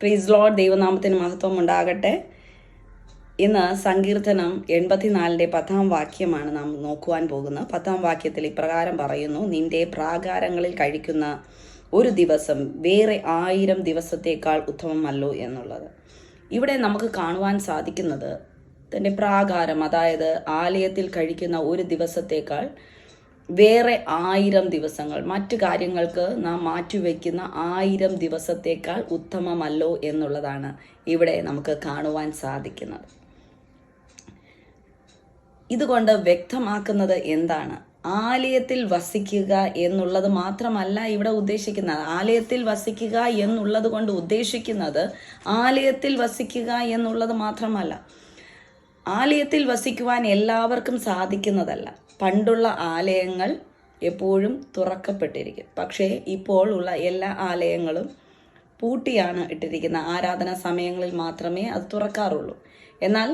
പ്രീസ് Lord, ദൈവനാമത്തിന് മഹത്വം ഉണ്ടാകട്ടെ. ഇന്ന് സങ്കീർത്തനം 84 10 വാക്യമാണ് നാം നോക്കുവാൻ പോകുന്നത്. 10 വാക്യത്തിൽ ഇപ്രകാരം പറയുന്നു: നിന്റെ പ്രാകാരങ്ങളിൽ കഴിക്കുന്ന ഒരു ദിവസം വേറെ 1000 ദിവസത്തേക്കാൾ ഉത്തമമല്ലോ എന്നുള്ളത്. ഇവിടെ നമുക്ക് കാണുവാൻ സാധിക്കുന്നത് തൻ്റെ പ്രാകാരം, അതായത് ആലയത്തിൽ കഴിക്കുന്ന ഒരു ദിവസത്തേക്കാൾ വേറെ 1000 ദിവസങ്ങൾ, മറ്റു കാര്യങ്ങൾക്ക് നാം മാറ്റിവെക്കുന്ന 1000 ദിവസത്തേക്കാൾ ഉത്തമമല്ലോ എന്നുള്ളതാണ് ഇവിടെ നമുക്ക് കാണുവാൻ സാധിക്കുന്നത്. ഇതുകൊണ്ട് വ്യക്തമാക്കുന്നത് എന്താണ്? ആലയത്തിൽ വസിക്കുക എന്നുള്ളത് മാത്രമല്ല ഇവിടെ ഉദ്ദേശിക്കുന്നത്. ആലയത്തിൽ വസിക്കുക എന്നുള്ളത് കൊണ്ട് ഉദ്ദേശിക്കുന്നത് ആലയത്തിൽ വസിക്കുക എന്നുള്ളത് മാത്രമല്ല. ആലയത്തിൽ വസിക്കുവാൻ എല്ലാവർക്കും സാധിക്കുന്നതല്ല. പണ്ടുള്ള ആലയങ്ങൾ എപ്പോഴും തുറക്കപ്പെട്ടിരിക്കും. പക്ഷേ ഇപ്പോൾ ഉള്ള എല്ലാ ആലയങ്ങളും പൂട്ടിയാണ് ഇട്ടിരിക്കുന്നത്. ആരാധന സമയങ്ങളിൽ മാത്രമേ അത് തുറക്കാറുള്ളൂ. എന്നാൽ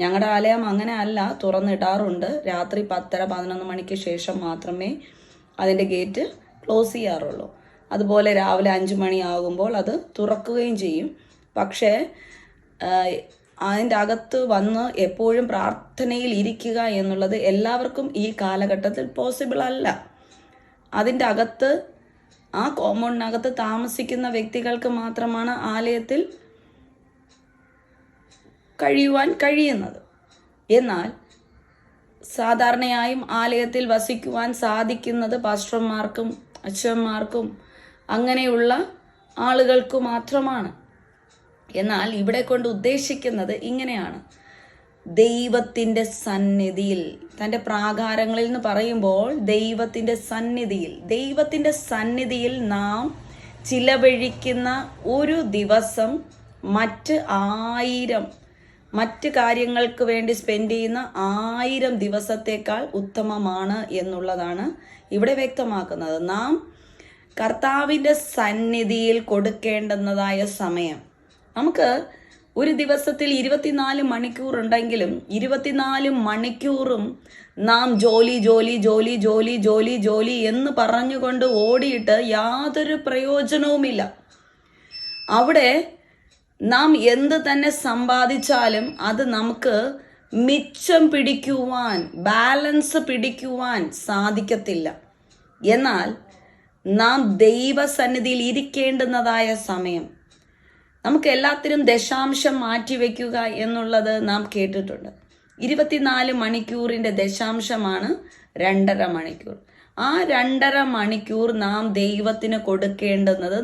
ഞങ്ങളുടെ ആലയം അങ്ങനെ അല്ല, തുറന്നിടാറുണ്ട്. രാത്രി 10-11 മണിക്ക് ശേഷം മാത്രമേ അതിൻ്റെ ഗേറ്റ് ക്ലോസ് ചെയ്യാറുള്ളൂ. അതുപോലെ രാവിലെ 5 മണിയാകുമ്പോൾ അത് തുറക്കുകയും ചെയ്യും. പക്ഷേ അതിൻ്റെ അകത്ത് വന്ന് എപ്പോഴും പ്രാർത്ഥനയിൽ ഇരിക്കുക എന്നുള്ളത് എല്ലാവർക്കും ഈ കാലഘട്ടത്തിൽ പോസിബിൾ അല്ല. അതിൻ്റെ അകത്ത്, ആ കോമ്പൗണ്ടിനകത്ത് താമസിക്കുന്ന വ്യക്തികൾക്ക് മാത്രമാണ് ആലയത്തിൽ കഴിയുവാൻ കഴിയുന്നത്. എന്നാൽ സാധാരണയായും ആലയത്തിൽ വസിക്കുവാൻ സാധിക്കുന്നത് പാസ്റ്റർമാർക്കും അച്ഛന്മാർക്കും അങ്ങനെയുള്ള ആളുകൾക്ക് മാത്രമാണ്. എന്നാൽ ഇവിടെ കൊണ്ട് ഉദ്ദേശിക്കുന്നത് ഇങ്ങനെയാണ്: ദൈവത്തിൻ്റെ സന്നിധിയിൽ, തൻ്റെ പ്രാകാരങ്ങളിൽ എന്ന് പറയുമ്പോൾ ദൈവത്തിൻ്റെ സന്നിധിയിൽ നാം ചിലവഴിക്കുന്ന ഒരു ദിവസം മറ്റ് കാര്യങ്ങൾക്ക് വേണ്ടി സ്പെൻഡ് ചെയ്യുന്ന 1000 ദിവസത്തേക്കാൾ ഉത്തമമാണ് എന്നുള്ളതാണ് ഇവിടെ വ്യക്തമാക്കുന്നത്. നാം കർത്താവിൻ്റെ സന്നിധിയിൽ കൊടുക്കേണ്ടുന്നതായ സമയം, നമുക്ക് ഒരു ദിവസത്തിൽ 24 മണിക്കൂർ ഉണ്ടെങ്കിലും 24 മണിക്കൂറും നാം ജോലി എന്ന് പറഞ്ഞുകൊണ്ട് ഓടിയിട്ട് യാതൊരു പ്രയോജനവുമില്ല. അവിടെ നാം എന്ത് തന്നെ സമ്പാദിച്ചാലും അത് നമുക്ക് മിച്ചം പിടിക്കുവാൻ, ബാലൻസ് പിടിക്കുവാൻ സാധിക്കത്തില്ല. എന്നാൽ നാം ദൈവസന്നിധിയിൽ ഇരിക്കേണ്ടുന്നതായ സമയം, നമുക്ക് എല്ലാത്തിനും ദശാംശം മാറ്റിവെക്കുക എന്നുള്ളത് നാം കേട്ടിട്ടുണ്ട്. 24 മണിക്കൂറിൻ്റെ ദശാംശമാണ് 2.5 മണിക്കൂർ. ആ 2.5 മണിക്കൂർ നാം ദൈവത്തിന് കൊടുക്കേണ്ടുന്നത്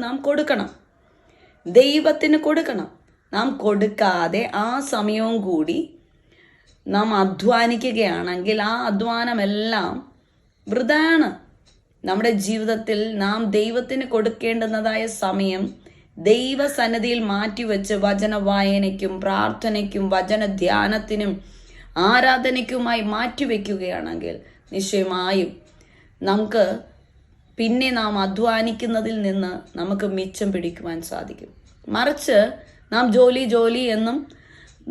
ദൈവത്തിന് കൊടുക്കണം. നാം കൊടുക്കാതെ ആ സമയവും കൂടി നാം അധ്വാനിക്കുകയാണെങ്കിൽ ആ അധ്വാനമെല്ലാം വൃഥാണ്. നമ്മുടെ ജീവിതത്തിൽ നാം ദൈവത്തിന് കൊടുക്കേണ്ടുന്നതായ സമയം ദൈവസന്നിധിയിൽ മാറ്റിവെച്ച് വചന വായനയ്ക്കും പ്രാർത്ഥനയ്ക്കും വചന ധ്യാനത്തിനും ആരാധനയ്ക്കുമായി മാറ്റിവെക്കുകയാണെങ്കിൽ നിശ്ചയമായും നമുക്ക് പിന്നെ നാം അധ്വാനിക്കുന്നതിൽ നിന്ന് നമുക്ക് മിച്ചം പിടിക്കുവാൻ സാധിക്കും. മറിച്ച് നാം ജോലി എന്നും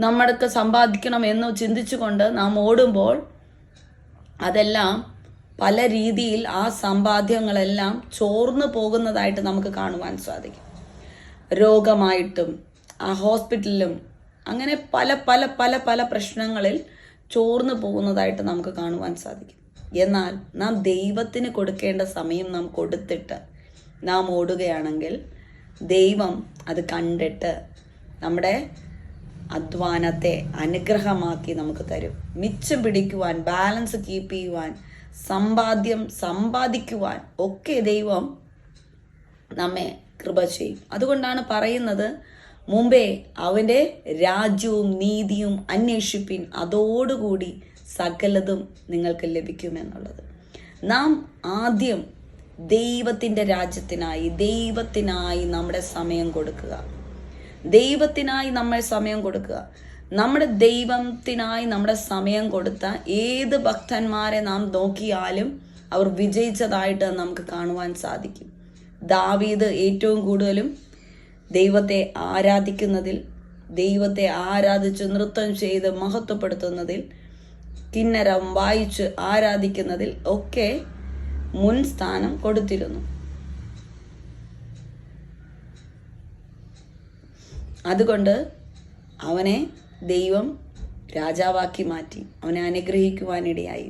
നമ്മൾക്ക് സമ്പാദിക്കണം എന്നും ചിന്തിച്ചുകൊണ്ട് നാം ഓടുമ്പോൾ അതെല്ലാം പല രീതിയിൽ ആ സമ്പാദ്യങ്ങളെല്ലാം ചോർന്നു പോകുന്നതായിട്ട് നമുക്ക് കാണുവാൻ സാധിക്കും. രോഗമായിട്ടും ആ ഹോസ്പിറ്റലിലും അങ്ങനെ പല പല പല പല പ്രശ്നങ്ങളിൽ ചോർന്നു പോകുന്നതായിട്ട് നമുക്ക് കാണുവാൻ സാധിക്കും. എന്നാൽ നാം ദൈവത്തിന് കൊടുക്കേണ്ട സമയം നാം കൊടുത്തിട്ട് നാം ഓടുകയാണെങ്കിൽ ദൈവം അത് കണ്ടിട്ട് നമ്മുടെ അധ്വാനത്തെ അനുഗ്രഹമാക്കി നമുക്ക് തരും. മിച്ചം പിടിക്കുവാൻ, ബാലൻസ് കീപ്പ് ചെയ്യുവാൻ, സമ്പാദിക്കുവാൻ ഒക്കെ ദൈവം നമ്മെ കൃപ ചെയ്യും. അതുകൊണ്ടാണ് പറയുന്നത്, മുമ്പേ അവൻ്റെ രാജ്യവും നീതിയും അന്വേഷിപ്പിൻ, അതോടുകൂടി സകലതും നിങ്ങൾക്ക് ലഭിക്കുമെന്നുള്ളത്. നാം ആദ്യം ദൈവത്തിൻ്റെ ദൈവത്തിനായി നമ്മുടെ സമയം കൊടുക്കുക. നമ്മുടെ ദൈവത്തിനായി നമ്മുടെ സമയം കൊടുത്ത ഏത് ഭക്തന്മാരെ നാം നോക്കിയാലും അവർ വിജയിച്ചതായിട്ട് നമുക്ക് കാണുവാൻ സാധിക്കും. ദാവീദ് ഏറ്റവും കൂടുതലും ദൈവത്തെ ആരാധിക്കുന്നതിൽ, ദൈവത്തെ ആരാധിച്ച് നൃത്തം ചെയ്ത് മഹത്വപ്പെടുത്തുന്നതിൽ, കിന്നരം വായിച്ച് ആരാധിക്കുന്നതിൽ ഒക്കെ മുൻ സ്ഥാനം കൊടുത്തിരുന്നു. അതുകൊണ്ട് അവനെ ദൈവം രാജാവാക്കി മാറ്റി, അവനെ അനുഗ്രഹിക്കുവാനിടയായി.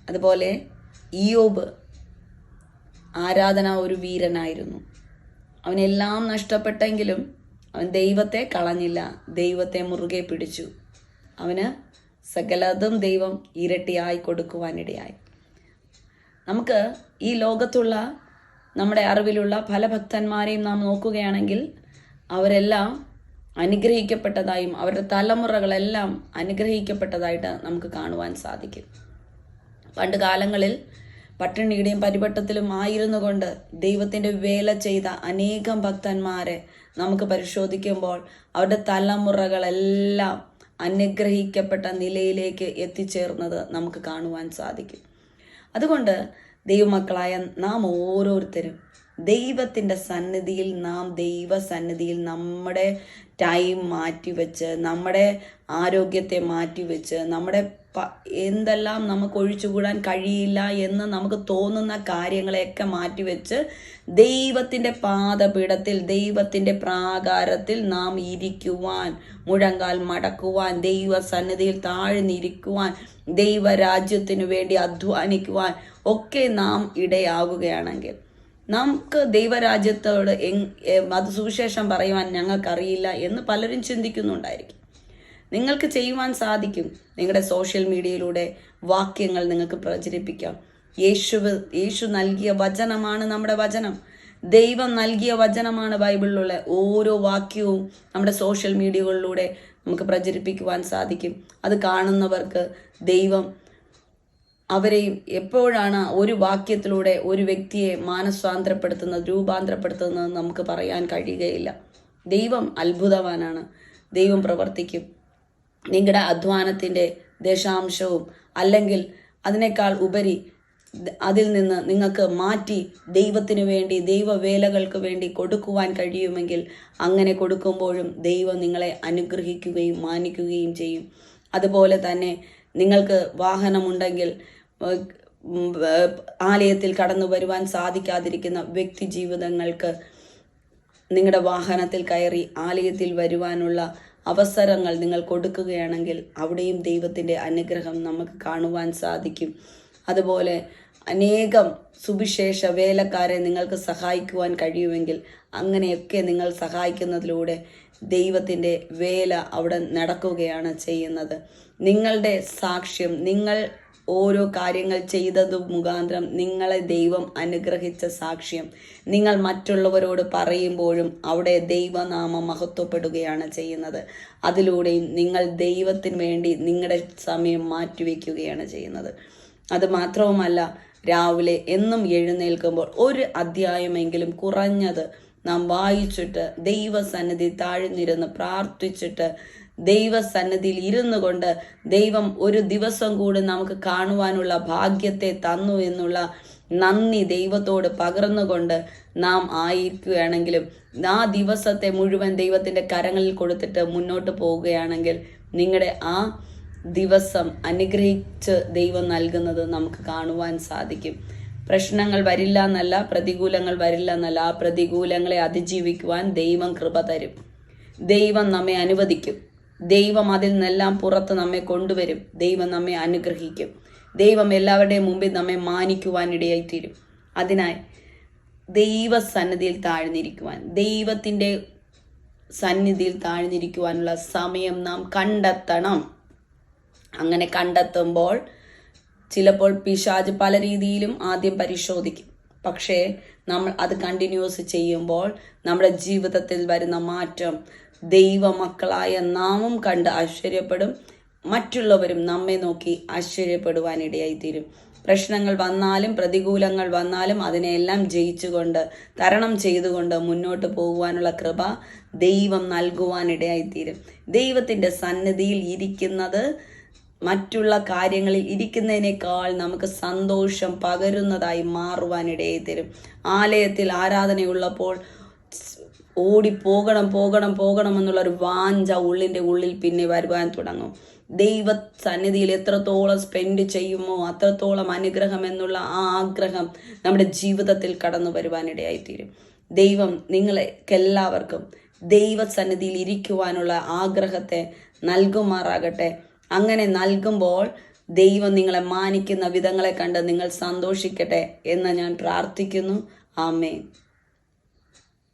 അതുപോലെ ഇയ്യോബ് ആരാധന ഒരു വീരനായിരുന്നു. അവനെല്ലാം നഷ്ടപ്പെട്ടെങ്കിലും അവൻ ദൈവത്തെ കളഞ്ഞില്ല, ദൈവത്തെ മുറുകെ പിടിച്ചു. അവന് സകലതും ദൈവം ഇരട്ടിയായി കൊടുക്കുവാനിടയായി. നമുക്ക് ഈ ലോകത്തുള്ള നമ്മുടെ അറിവിലുള്ള പല ഭക്തന്മാരെയും നാം നോക്കുകയാണെങ്കിൽ അവരെല്ലാം അനുഗ്രഹിക്കപ്പെട്ടതായും അവരുടെ തലമുറകളെല്ലാം അനുഗ്രഹിക്കപ്പെട്ടതായിട്ട് നമുക്ക് കാണുവാൻ സാധിക്കും. പണ്ട് കാലങ്ങളിൽ പട്ടിണിയുടെയും പരിപട്ടത്തിലും ആയിരുന്നു കൊണ്ട് ദൈവത്തിൻ്റെ വേല ചെയ്ത അനേകം ഭക്തന്മാരെ നമുക്ക് പരിശോധിക്കുമ്പോൾ അവരുടെ തലമുറകളെല്ലാം അനുഗ്രഹിക്കപ്പെട്ട നിലയിലേക്ക് എത്തിച്ചേർന്നത് നമുക്ക് കാണുവാൻ സാധിക്കും. അതുകൊണ്ട് ദൈവമക്കളായ നാം ഓരോരുത്തരും ദൈവത്തിൻ്റെ സന്നിധിയിൽ, ദൈവസന്നിധിയിൽ നമ്മുടെ ടൈം മാറ്റിവെച്ച്, നമ്മുടെ ആരോഗ്യത്തെ മാറ്റിവെച്ച്, നമ്മുടെ എന്തെല്ലാം നമുക്ക് ഒഴിച്ചുകൂടാൻ കഴിയില്ല എന്ന് നമുക്ക് തോന്നുന്ന കാര്യങ്ങളെയൊക്കെ മാറ്റിവെച്ച് ദൈവത്തിൻ്റെ പാദപീഠത്തിൽ, ദൈവത്തിൻ്റെ പ്രാകാരത്തിൽ നാം ഇരിക്കുവാൻ, മുഴങ്കാൽ മടക്കുവാൻ, ദൈവസന്നിധിയിൽ താഴ്ന്നിരിക്കുവാൻ, ദൈവരാജ്യത്തിനു വേണ്ടി അധ്വാനിക്കുവാൻ ഒക്കെ നാം ഇടയാവുകയാണെങ്കിൽ നമുക്ക് ദൈവരാജ്യത്തോട് അത് സുവിശേഷം പറയുവാൻ ഞങ്ങൾക്കറിയില്ല എന്ന് പലരും ചിന്തിക്കുന്നുണ്ടായിരിക്കും. നിങ്ങൾക്ക് ചെയ്യുവാൻ സാധിക്കും. നിങ്ങളുടെ സോഷ്യൽ മീഡിയയിലൂടെ വാക്യങ്ങൾ നിങ്ങൾക്ക് പ്രചരിപ്പിക്കാം. യേശു നൽകിയ വചനമാണ് നമ്മുടെ വചനം. ദൈവം നൽകിയ വചനമാണ് ബൈബിളിലുള്ള ഓരോ വാക്യവും നമ്മുടെ സോഷ്യൽ മീഡിയകളിലൂടെ നമുക്ക് പ്രചരിപ്പിക്കുവാൻ സാധിക്കും. അത് കാണുന്നവർക്ക് ദൈവം അവരെയും എപ്പോഴാണ് ഒരു വാക്യത്തിലൂടെ ഒരു വ്യക്തിയെ മാനസാന്തരപ്പെടുത്തുന്നത്, രൂപാന്തരപ്പെടുത്തുന്നത് നമുക്ക് പറയാൻ കഴിയുകയില്ല. ദൈവം അത്ഭുതവാനാണ്. ദൈവം പ്രവർത്തിക്കും. നിങ്ങളുടെ അധ്വാനത്തിൻ്റെ ദശാംശവും അല്ലെങ്കിൽ അതിനേക്കാൾ ഉപരി അതിൽ നിന്ന് നിങ്ങൾക്ക് മാറ്റി ദൈവത്തിന് വേണ്ടി, ദൈവവേലകൾക്ക് വേണ്ടി കൊടുക്കുവാൻ കഴിയുമെങ്കിൽ അങ്ങനെ കൊടുക്കുമ്പോഴും ദൈവം നിങ്ങളെ അനുഗ്രഹിക്കുകയും മാനിക്കുകയും ചെയ്യും. അതുപോലെ തന്നെ നിങ്ങൾക്ക് വാഹനമുണ്ടെങ്കിൽ ആലയത്തിൽ കടന്നു വരുവാൻ സാധിക്കാതിരിക്കുന്ന വ്യക്തി ജീവിതങ്ങൾക്ക് നിങ്ങളുടെ വാഹനത്തിൽ കയറി ആലയത്തിൽ വരുവാനുള്ള അവസരങ്ങൾ നിങ്ങൾ കൊടുക്കുകയാണെങ്കിൽ അവിടെയും ദൈവത്തിൻ്റെ അനുഗ്രഹം നമുക്ക് കാണുവാൻ സാധിക്കും. അതുപോലെ അനേകം സുവിശേഷ വേലക്കാരെ നിങ്ങൾക്ക് സഹായിക്കുവാൻ കഴിയുമെങ്കിൽ അങ്ങനെയൊക്കെ നിങ്ങൾ സഹായിക്കുന്നതിലൂടെ ദൈവത്തിൻ്റെ വേല അവിടെ നടക്കുകയാണ് ചെയ്യുന്നത്. നിങ്ങളുടെ സാക്ഷ്യം, നിങ്ങൾ ഓരോ കാര്യങ്ങൾ ചെയ്തതു മുഖാന്തരം നിങ്ങളെ ദൈവം അനുഗ്രഹിച്ച സാക്ഷ്യം നിങ്ങൾ മറ്റുള്ളവരോട് പറയുമ്പോഴും അവിടെ ദൈവനാമം മഹത്വപ്പെടുകയാണ് ചെയ്യുന്നത്. അതിലൂടെയും നിങ്ങൾ ദൈവത്തിന് വേണ്ടി നിങ്ങളുടെ സമയം മാറ്റിവെക്കുകയാണ് ചെയ്യുന്നത്. അതുമാത്രവുമല്ല, രാവിലെ എന്നും എഴുന്നേൽക്കുമ്പോൾ ഒരു അധ്യായമെങ്കിലും കുറഞ്ഞത് നാം വായിച്ചിട്ട് ദൈവസന്നിധി താഴ്ന്നിരുന്ന് പ്രാർത്ഥിച്ചിട്ട് ദൈവസന്നിധിയിൽ ഇരുന്നു കൊണ്ട് ദൈവം ഒരു ദിവസം കൂടി നമുക്ക് കാണുവാനുള്ള ഭാഗ്യത്തെ തന്നു എന്നുള്ള നന്ദി ദൈവത്തോട് പകർന്നുകൊണ്ട് നാം ആയിരിക്കുകയാണെങ്കിലും ആ ദിവസത്തെ മുഴുവൻ ദൈവത്തിൻ്റെ കരങ്ങളിൽ കൊടുത്തിട്ട് മുന്നോട്ട് പോവുകയാണെങ്കിൽ നിങ്ങളുടെ ആ ദിവസം അനുഗ്രഹിച്ച് ദൈവം നൽകുന്നത് നമുക്ക് കാണുവാൻ സാധിക്കും. പ്രശ്നങ്ങൾ വരില്ല എന്നല്ല, പ്രതികൂലങ്ങൾ വരില്ല എന്നല്ല, ആ പ്രതികൂലങ്ങളെ അതിജീവിക്കുവാൻ ദൈവം കൃപ തരും. ദൈവം നമ്മെ അനുവദിക്കും. ദൈവം അതിൽ നിന്നെല്ലാം പുറത്ത് നമ്മെ കൊണ്ടുവരും. ദൈവം നമ്മെ അനുഗ്രഹിക്കും. ദൈവം എല്ലാവരുടെയും മുമ്പിൽ നമ്മെ മാനിക്കുവാനിടയായിത്തീരും. അതിനായി ദൈവസന്നിധിയിൽ താഴ്ന്നിരിക്കുവാൻ, ദൈവത്തിൻ്റെ സന്നിധിയിൽ താഴ്ന്നിരിക്കുവാനുള്ള സമയം നാം കണ്ടെത്തണം. അങ്ങനെ കണ്ടെത്തുമ്പോൾ ചിലപ്പോൾ പിശാച് പല രീതിയിലും ആദ്യം പരിശോധിക്കും. പക്ഷേ നമ്മൾ അത് കണ്ടിന്യൂസ് ചെയ്യുമ്പോൾ നമ്മുടെ ജീവിതത്തിൽ വരുന്ന മാറ്റം ദൈവമക്കളായ നാമും കണ്ട് ആശ്ചര്യപ്പെടും. മറ്റുള്ളവരും നമ്മെ നോക്കി ആശ്ചര്യപ്പെടുവാനിടയായിത്തീരും. പ്രശ്നങ്ങൾ വന്നാലും പ്രതികൂലങ്ങൾ വന്നാലും അതിനെല്ലാം ജയിച്ചുകൊണ്ട് തരണം ചെയ്തുകൊണ്ട് മുന്നോട്ട് പോകുവാനുള്ള കൃപ ദൈവം നൽകുവാനിടയായിത്തീരും. ദൈവത്തിൻ്റെ സന്നിധിയിൽ ഇരിക്കുന്നത് മറ്റുള്ള കാര്യങ്ങളിൽ ഇരിക്കുന്നതിനേക്കാൾ നമുക്ക് സന്തോഷം പകരുന്നതായി മാറുവാനിടയായിത്തീരും. ആലയത്തിൽ ആരാധനയുള്ളപ്പോൾ പോകണം എന്നുള്ളൊരു വാഞ്ച ഉള്ളിൻ്റെ ഉള്ളിൽ പിന്നെ വരുവാൻ തുടങ്ങും. ദൈവ സന്നിധിയിൽ എത്രത്തോളം സ്പെൻഡ് ചെയ്യുമോ അത്രത്തോളം അനുഗ്രഹം എന്നുള്ള ആ ആഗ്രഹം നമ്മുടെ ജീവിതത്തിൽ കടന്നു വരുവാനിടയായിത്തീരും. ദൈവം നിങ്ങളെല്ലാവർക്കും ദൈവസന്നിധിയിൽ ഇരിക്കുവാനുള്ള ആഗ്രഹത്തെ നൽകുമാറാകട്ടെ. അങ്ങനെ നൽകുമ്പോൾ ദൈവം നിങ്ങളെ മാനിക്കുന്ന വിധങ്ങളെ കണ്ട് നിങ്ങൾ സന്തോഷിക്കട്ടെ എന്ന് ഞാൻ പ്രാർത്ഥിക്കുന്നു. ആമേൻ.